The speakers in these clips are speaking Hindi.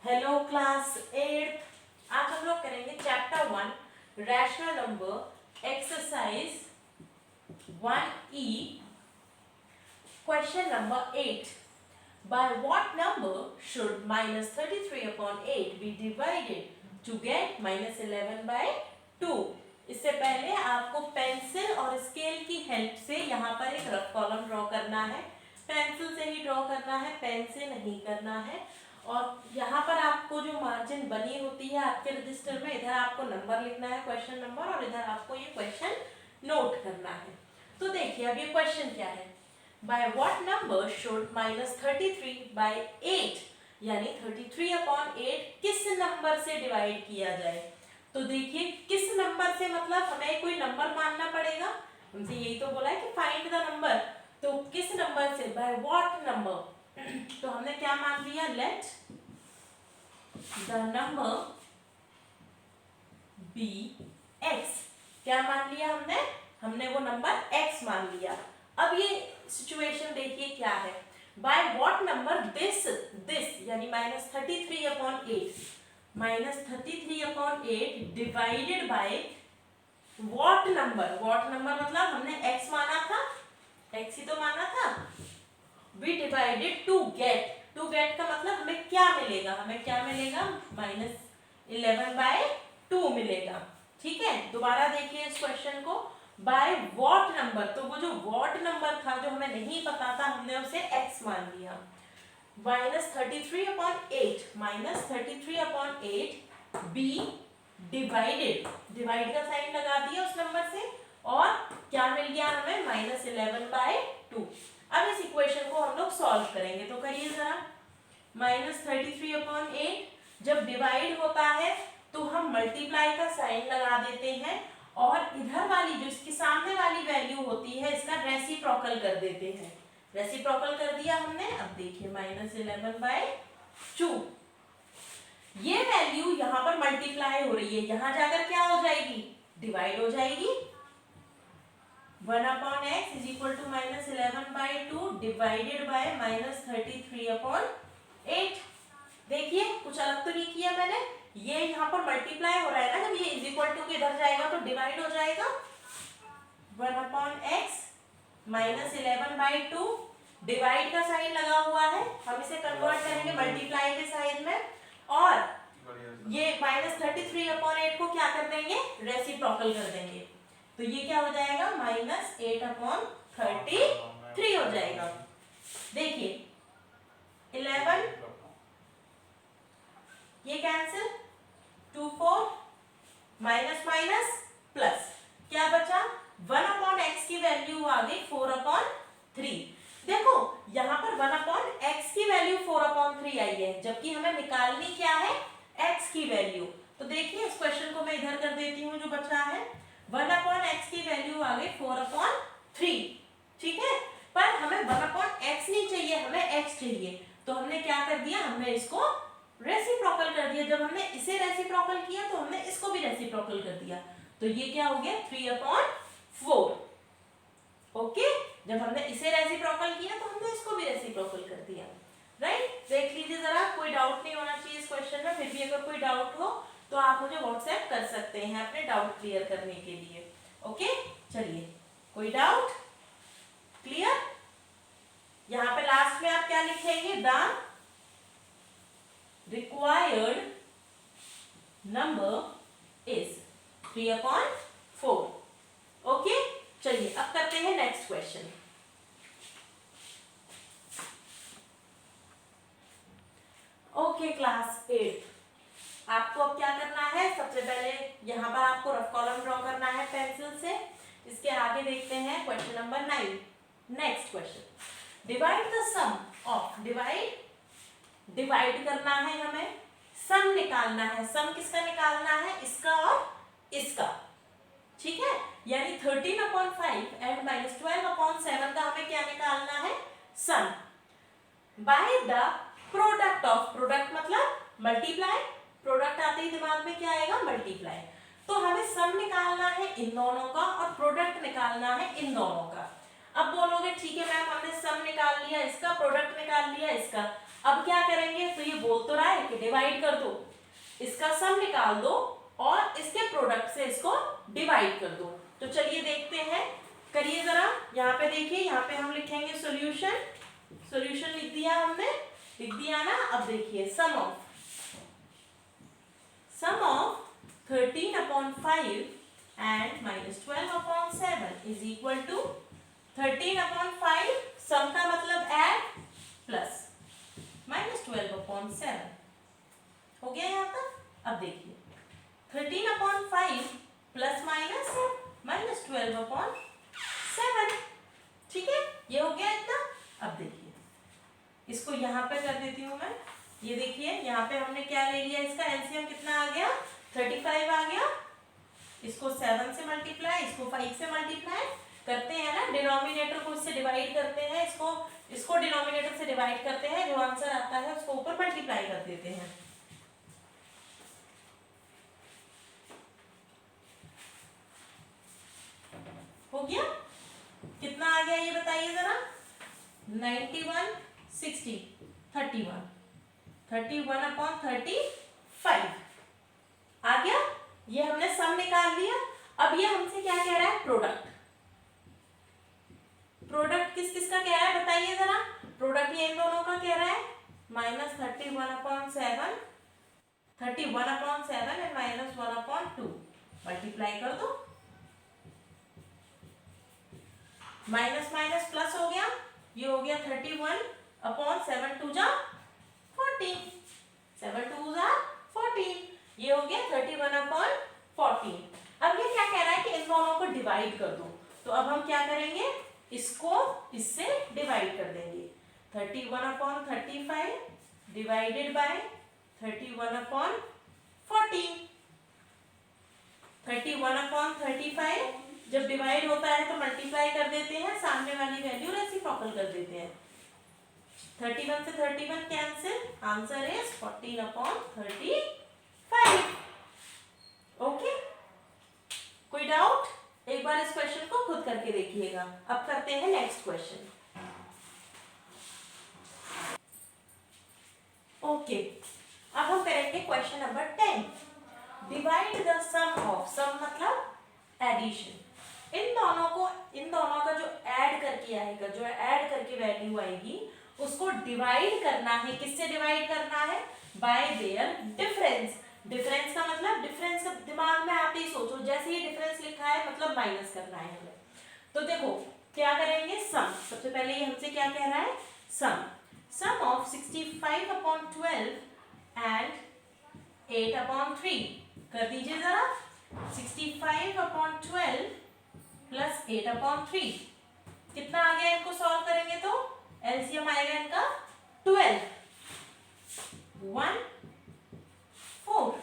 Hello class 8। आज हम लोग करेंगे chapter 1 rational number exercise 1E question number 8। By what number should minus 33 upon 8 be divided to get minus 11 by 2? इससे पहले आपको पेंसिल और स्केल की हेल्प से यहाँ पर एक रफ कॉलम ड्रॉ करना है। पेंसिल से ही ड्रॉ करना है, पेन से नहीं करना है। और यहाँ पर आपको जो मार्जिन बनी होती है आपके रजिस्टर में, इधर आपको नंबर लिखना है, क्वेश्चन नंबर, और इधर आपको ये क्वेश्चन नोट करना है। तो देखिए अब ये क्वेश्चन क्या है। By what number should minus 33 by 8 यानी 33 अपॉन 8 किस नंबर से डिवाइड किया जाए। तो देखिए किस नंबर से मतलब हमें कोई नंबर मानना पड़ेगा। हमसे यही तो बोला है कि फाइंड द नंबर। तो किस नंबर से, बाय व्हाट नंबर। तो हमने क्या मान लिया, let the number be x. क्या मान लिया हमने वो नंबर x मान लिया। अब ये सिचुएशन देखिए क्या है। बाय व्हाट नंबर दिस यानी minus 33 upon 8 divided by what number मतलब हमने x माना था, x ही तो माना था। वी डिवाइडेड टू गेट का मतलब हमें क्या मिलेगा, माइनस 11 बाय 2 मिलेगा। ठीक है, दोबारा देखिए इस क्वेश्चन को। बाय व्हाट नंबर, तो वो जो व्हाट नंबर था जो हमें नहीं पता था, हमने उसे x मान लिया। माइनस 33 अपॉन 8 बी डिवाइड का साइन लगा दिया उस नंबर से, और क्या मिल गया हमें, माइनस 11 बाय 2। अब इस इक्वेशन को हम लोग सॉल्व करेंगे, तो करिए जरा। माइनस 33 अपॉन 8 जब डिवाइड होता है तो हम मल्टीप्लाई का साइन लगा देते हैं, और इधर वाली जो इसकी सामने वाली वैल्यू होती है इसका रेसिप्रोकल कर देते हैं। रेसिप्रोकल कर दिया हमने। अब देखिए माइनस 11 बाय 2, ये वैल्यू यहाँ पर मल्टीप्लाई हो रही है, यहाँ जाकर क्या हो जाएगी, डिवाइड हो जाएगी। 1 upon x is equal to minus 11 by 2 divided by minus 33 upon 8। देखिए कुछ अलग तो नहीं किया मैंने, ये यहाँ पर मल्टीप्लाई हो रहा है ना, जब ये इज इक्वल टू के इधर जाएगा तो डिवाइड हो जाएगा। 1 upon x minus 11 by 2, divide का साइन लगा हुआ है, हम इसे कन्वर्ट करेंगे मल्टीप्लाई के साइन में, और ये माइनस 33 अपॉन 8 को क्या कर देंगे, रेसिप्रोकल कर देंगे। तो ये क्या हो जाएगा, माइनस 8 अपॉन 33 हो जाएगा। देखिए 11 ये कैंसिल, 2 4 माइनस माइनस प्लस, क्या बचा, 1 अपॉन एक्स की वैल्यू आ गई 4 अपॉन 3। देखो यहाँ पर 1 अपॉन एक्स की वैल्यू 4 अपॉन 3 आई है, जबकि हमें निकालनी क्या है, x की वैल्यू। तो देखिए इस क्वेश्चन को मैं इधर कर देती हूँ, जो बचा है 1 अपॉन एक्स की वैल्यू आ गई 4 अपॉन 3। ठीक है, पर हमें 1 अपॉन एक्स नहीं चाहिए, हमें x चाहिए। तो हमने क्या कर दिया, हमने इसको रेसिप्रोकल कर दिया। जब हमने इसे रेसिप्रोकल किया तो हमने इसको भी रेसिप्रोकल कर दिया। तो ये क्या हो गया, 3 अपॉन 4। ओके, जब हमने इसे रेसिप्रोकल किया तो हमने इसको भी रेसिप्रोकल कर दिया। राइट, देख लीजिए जरा, कोई डाउट नहीं होना चाहिए इस क्वेश्चन में। फिर भी अगर कोई डाउट हो तो आप मुझे व्हाट्सएप कर सकते हैं अपने डाउट क्लियर करने के लिए। ओके, चलिए, कोई डाउट क्लियर। यहाँ पे लास्ट में आप क्या लिखेंगे, the required number is 3 upon 4। Okay, चलिए अब करते हैं नेक्स्ट क्वेश्चन। ओके क्लास 8, आपको अब क्या करना है, सबसे पहले यहाँ पर आपको रफ कॉलम ड्रॉ करना है पेंसिल से। इसके आगे देखते हैं question number 9। Next question, divide the sum of, divide करना है हमें, सम निकालना है। सम किसका निकालना है, इसका और इसका। ठीक है, यानी 13 अपॉन 5 एंड माइनस 12 अपॉन 7 का हमें क्या निकालना है, sum. By the product of, product मतलब मल्टीप्लाई, प्रोडक्ट आते ही दिमाग में क्या आएगा, मल्टीप्लाई। तो हमें सम निकालना है इन दोनों का और प्रोडक्ट निकालना है इन दोनों का। अब बोलोगे ठीक है मैम हमने सम निकाल लिया इसका, प्रोडक्ट निकाल लिया इसका, अब क्या करेंगे, तो ये बोल तो रहा है कि डिवाइड कर दो, इसका सम निकाल दो और इसके प्रोडक्ट से इसको डिवाइड कर दो। तो चलिए देखते हैं, करिए जरा। यहाँ पे देखिए, यहाँ पे हम लिखेंगे सॉल्यूशन। सॉल्यूशन लिख दिया हमने, लिख दिया ना। अब देखिए sum of 13/5 and -12/7 is equal to 13/5, sum का मतलब ऐड, प्लस -12/7 हो गया यहाँ तक। अब देखिए 13/5 प्लस माइनस -12/7, ठीक है, ये हो गया इतना। अब देखिए इसको यहाँ पे कर देती हूँ मैं। ये देखिए यहाँ पे हमने क्या ले लिया, इसका एलसीएम कितना आ गया, 35 आ गया। इसको 7 से मल्टीप्लाई, इसको 5 से मल्टीप्लाई करते हैं ना, डिनोमिनेटर को इससे डिवाइड करते हैं, इसको डिनोमिनेटर से डिवाइड करते हैं, जो आंसर आता है उसको ऊपर मल्टीप्लाई कर देते हैं। हो गया, कितना आ गया ये बताइए जरा। 91 60 31/35 आ गया। ये हमने सम निकाल लिया। अब ये हमसे क्या कह रहा है, प्रोडक्ट। प्रोडक्ट किस किस का कह रहा है बताइए जरा। प्रोडक्ट ये इन दोनों का कह रहा है, -31/7 एंड -1/2 मल्टीप्लाई कर दो। माइनस माइनस प्लस हो गया, ये हो गया 31/7 2 जा 14, 7 2 जा 14, ये हो गया 31/14। अब ये क्या कह रहा है कि इन दोनों को डिवाइड कर दो। तो अब हम क्या करेंगे, इसको इससे डिवाइड कर देंगे। 31/35 डिवाइडेड बाय 31/14। 31/35 जब डिवाइड होता है तो मल्टीप्लाई कर देते हैं, सामने वाली वैल्यू रेसिप्रोकल कर देते हैं। 31 से 31 कैंसिल, आंसर इज 14/35। ओके, कोई डाउट? एक बार इस क्वेश्चन को खुद करके देखिएगा। अब करते हैं नेक्स्ट क्वेश्चन। ओके, अब हम करेंगे question number 10। Divide the sum of, sum मतलब एडिशन, इन दोनों का जो ऐड करके आएगा, जो ऐड करके वैल्यू आएगी, उसको डिवाइड करना है। किससे डिवाइड करना है, बाय देयर डिफरेंस। डिफरेंस का मतलब, डिफरेंस का दिमाग में आप ही सोचो, जैसे ही डिफरेंस लिखा है मतलब माइनस करना है हमें। तो देखो क्या करेंगे, सम। सबसे पहले ये हमसे क्या कह रहा है, सम ऑफ 65/12 एंड 8/3 कर दीजिए जरा। 65/12 प्लस 8/3 कितना आ गया, इनको सॉल्व करेंगे तो एलसीएम आएगा इनका 12, 1 4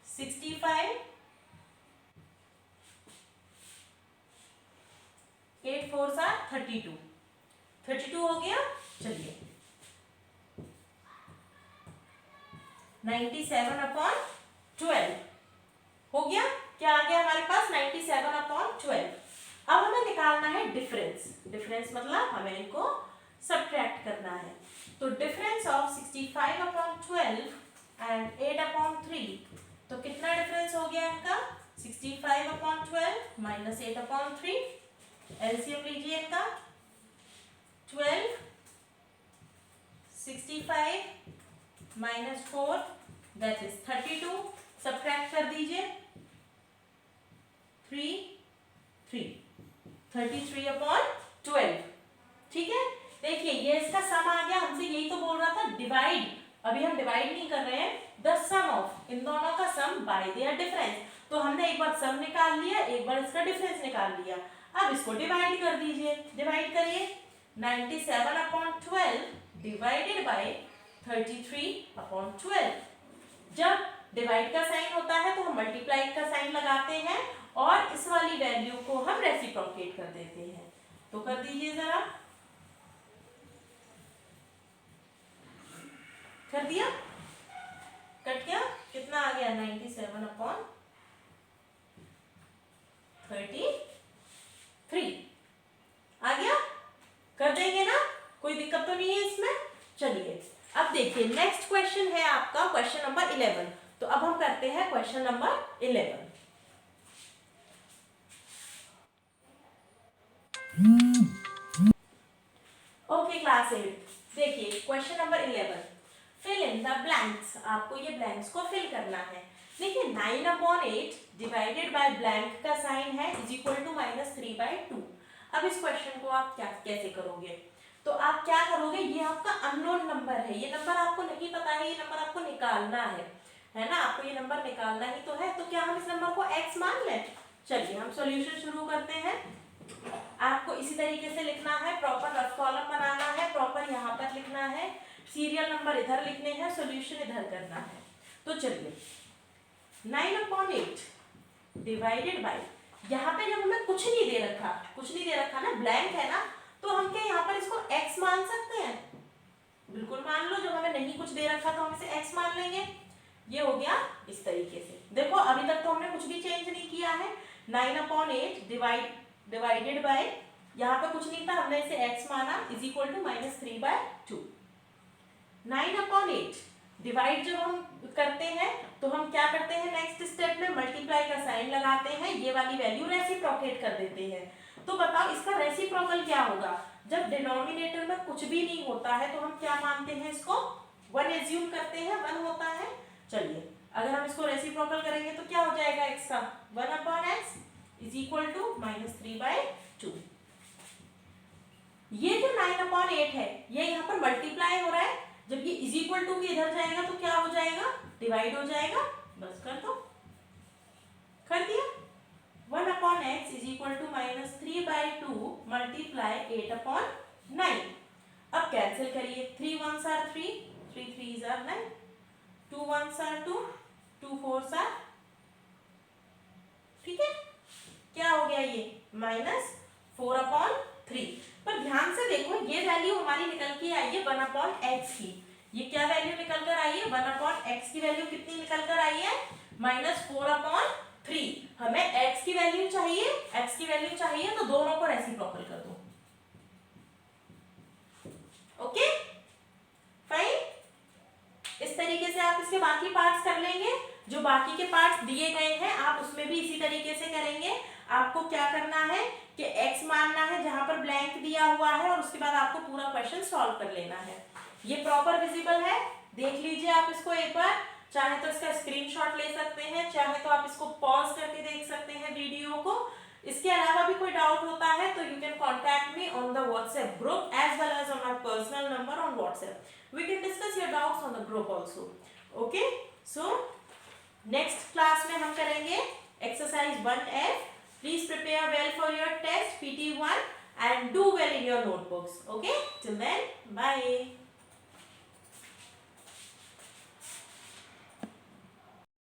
65 8 4 32 32 हो गया। चलिए 97/12 हो गया। क्या आ गया हमारे पास, 97/12। अब हमें निकालना है डिफरेंस। डिफरेंस मतलब हमें इनको सब्ट्रैक्ट करना है। तो डिफरेंस ऑफ 65/12 एंड 8/3, तो कितना डिफरेंस हो गया इनका, 65/12 माइनस 8/3। एलसीएम लीजिए इनका, 12 65 माइनस 4 दैट इज 32, सब्ट्रैक्ट कर दीजिए 3 3 33/12। ठीक है, देखिए ये इसका सम आ गया। हमसे यही तो बोल रहा था डिवाइड, अभी हम डिवाइड नहीं कर रहे हैं, द सम ऑफ, इन दोनों का सम बाय देयर डिफरेंस। तो हमने एक बार सम निकाल लिया, एक बार इसका डिफरेंस निकाल लिया। अब इसको डिवाइड कर दीजिए, डिवाइड करिए। 97/12 डिवाइडेड बाय 33/12। जब डिवाइड का साइन होता है तो हम मल्टीप्लाई का साइन लगाते हैं और इस वाली वैल्यू को हम रेसिप्रोकेट कर देते हैं। तो कर दीजिए जरा, कर दिया, कट गया, कितना आ गया, 97/33 आ गया। कर देंगे ना, कोई दिक्कत तो नहीं है इसमें। चलिए अब देखिए नेक्स्ट क्वेश्चन है आपका क्वेश्चन नंबर 11। तो अब हम करते हैं क्वेश्चन नंबर 11। ओके क्लास 8, देखिए question number 11, fill in the blanks. आपको ये ब्लैंक्स को फिल करना है। देखिए 9/8 डिवाइडेड बाय ब्लैंक का साइन है इज इक्वल टू -3/2। अब इस क्वेश्चन को आप क्या कैसे करोगे? तो आप क्या करोगे, ये आपका अननोन नंबर है, ये नंबर आपको नहीं पता है, ये नंबर आपको निकालना है ना, आपको ये नंबर निकालना ही तो है। तो क्या हम इस नंबर को x मान लें? चलिए हम सॉल्यूशन शुरू करते हैं। आपको इसी तरीके से लिखना है, प्रॉपर रफ कॉलम बनाना है, प्रॉपर यहाँ पर लिखना है, सीरियल नंबर इधर लिखने हैं, सॉल्यूशन इधर करना है। तो चलिए 9/8 डिवाइडेड बाय, यहाँ पे जब हमें कुछ नहीं दे रखा ना, ब्लैंक है ना, तो हम क्या यहाँ पर इसको x मान सकते हैं? बिल्कुल मान लो, जब हमें नहीं कुछ दे रखा तो हम इसे x मान लेंगे। ये हो गया इस तरीके से। देखो अभी तक तो हमने कुछ भी चेंज नहीं किया है। 9/8 डिवाइडेड बाय, यहाँ पे कुछ नहीं था, हमने इसे x माना इज इक्वल टू -3/2। 9/8 डिवाइड जब हम करते हैं तो हम क्या करते हैं, नेक्स्ट स्टेप में मल्टीप्लाई का साइन लगाते हैं, ये वाली वैल्यू रेसिप्रोकेट कर देते हैं। तो बताओ इसका रेसिप्रोकल क्या होगा? जब डिनोमिनेटर में कुछ भी नहीं होता है तो हम क्या मानते हैं, इसको 1 एज्यूम करते हैं, 1 होता है। चलिए अगर हम इसको रेसिप्रोकल करेंगे तो क्या हो जाएगा x का, 1/x इज इक्वल टू -3/2। ये जो 9/8 है ये यहाँ पर मल्टीप्लाई हो रहा है, जब ये इज इक्वल टू के इधर जाएगा तो क्या हो जाएगा, डिवाइड हो जाएगा। बस कर दो, कर दिया। 1/x is equal to -3/2 multiply 8/9। अब कैंसिल करिए, 3 1s are 3, 3 3s are 9, 2 1s are 2, 2 4s are, ठीक है, क्या हो गया ये -4/3। पर ध्यान से देखो ये वैल्यू हमारी निकल के आई है 1/x की। ये क्या वैल्यू निकल कर आई है, 1/x की वैल्यू कितनी निकल कर आई है, -4/3। हमें x की वैल्यू चाहिए, तो दोनों को रेसिप्रोकल कर दो। Okay fine. इस तरीके से आप इसके बाकी पार्ट्स कर लेंगे। जो बाकी के पार्ट्स दिए गए हैं आप उसमें भी इसी तरीके से करेंगे। आपको क्या करना है कि x मानना है जहां पर ब्लैंक दिया हुआ है, और उसके बाद आपको पूरा क्वेश्चन सॉल्व कर लेना है। ये प्रॉपर विजिबल है, देख लीजिए आप इसको एक बार, चाहे तो इसका स्क्रीनशॉट ले सकते हैं, चाहे तो आप इसको पॉज करके देख सकते हैं वीडियो को। इसके अलावा भी कोई डाउट होता है तो you can contact me on the WhatsApp group as well as on my personal number on WhatsApp. We can discuss your doubts on the group also. Okay, so next class में हम करेंगे exercise 1F। Please prepare well for your test PT1 and do well in your notebooks. Okay, till then, bye.